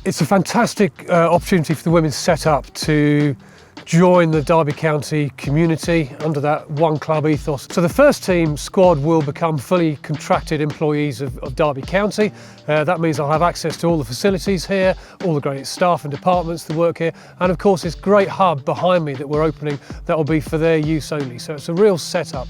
It's a fantastic opportunity for the women's set-up to join the Derby County community under that one club ethos. So the first team squad will become fully contracted employees of Derby County. That means I'll have access to all the facilities here, all the great staff and departments that work here, and of course this great hub behind me that we're opening that will be for their use only. So it's a real set-up.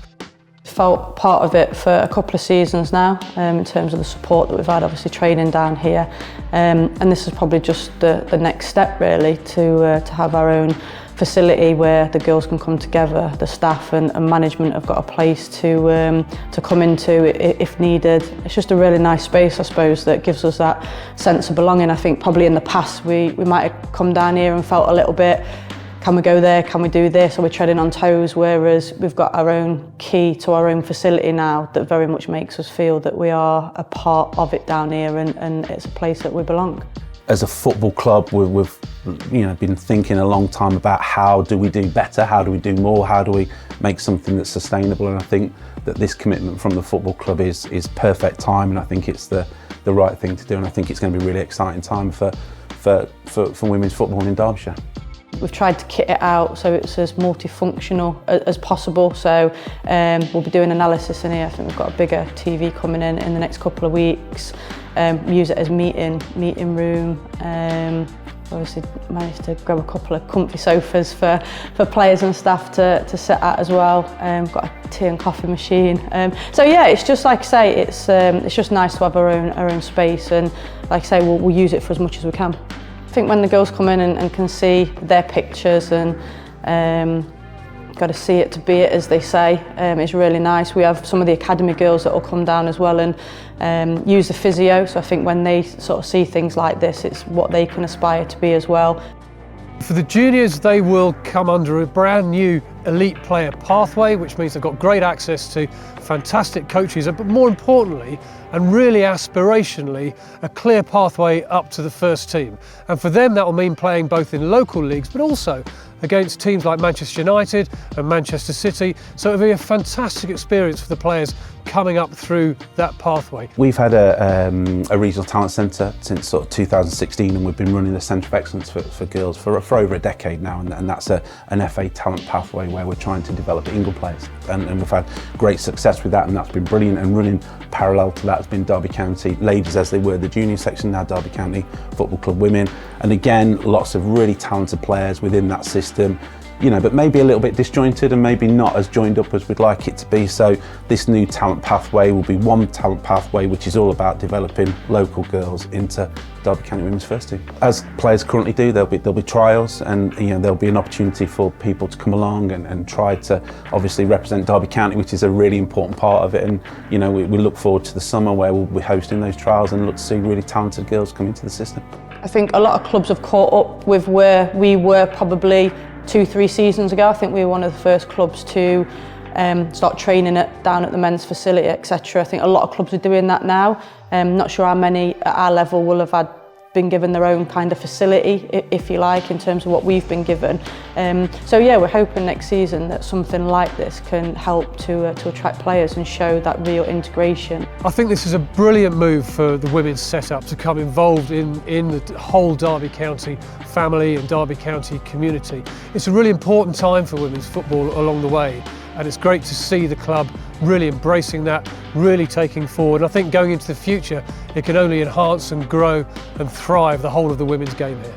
Felt part of it for a couple of seasons now in terms of the support that we've had, obviously training down here, and this is probably just the next step really to have our own facility where the girls can come together. The staff and management have got a place to come into if needed. It's just a really nice space, I suppose, that gives us that sense of belonging. I think probably in the past we might have come down here and felt a little bit, can we go there, can we do this, or we're treading on toes, whereas we've got our own key to our own facility now that very much makes us feel that we are a part of it down here and it's a place that we belong. As a football club, we've been thinking a long time about how do we do better, how do we do more, how do we make something that's sustainable, and I think that this commitment from the football club is perfect time, and I think it's the right thing to do, and I think it's going to be a really exciting time for women's football in Derbyshire. We've tried to kit it out so it's as multifunctional as possible, so we'll be doing analysis in here. I think we've got a bigger TV coming in the next couple of weeks. Use it as meeting room. Obviously managed to grab a couple of comfy sofas for players and staff to sit at as well. Got a tea and coffee machine. So yeah, it's just like I say, it's just nice to have our own space, and like I say, we'll use it for as much as we can. I think when the girls come in and can see their pictures and got to see it to be it, as they say, it's really nice. We have some of the academy girls that will come down as well and use the physio, so I think when they sort of see things like this, it's what they can aspire to be as well. For the juniors, they will come under a brand new elite player pathway, which means they've got great access to fantastic coaches, but more importantly, and really aspirationally, a clear pathway up to the first team. And for them, that will mean playing both in local leagues, but also against teams like Manchester United and Manchester City. So it'll be a fantastic experience for the players coming up through that pathway. We've had a regional talent centre since sort of 2016, and we've been running the Centre of Excellence for girls for over a decade now, and that's an FA talent pathway where we're trying to develop Ingle players, and we've had great success with that, and that's been brilliant. And running parallel to that has been Derby County ladies, as they were the junior section, now Derby County Football Club women, and again lots of really talented players within that system, but maybe a little bit disjointed and maybe not as joined up as we'd like it to be. So this new talent pathway will be one talent pathway which is all about developing local girls into Derby County Women's First Team. As players currently do, there'll be trials, and there'll be an opportunity for people to come along and try to obviously represent Derby County, which is a really important part of it. And we look forward to the summer where we'll be hosting those trials and look to see really talented girls come into the system. I think a lot of clubs have caught up with where we were probably 2-3 seasons ago. I think we were one of the first clubs to start training down at the men's facility, etc. I think a lot of clubs are doing that now. Not sure how many at our level will have been given their own kind of facility, if you like, in terms of what we've been given. So yeah, we're hoping next season that something like this can help to attract players and show that real integration. I think this is a brilliant move for the women's set-up to come involved in the whole Derby County family and Derby County community. It's a really important time for women's football along the way, and it's great to see the club really embracing that, really taking forward. And I think going into the future, it can only enhance and grow and thrive the whole of the women's game here.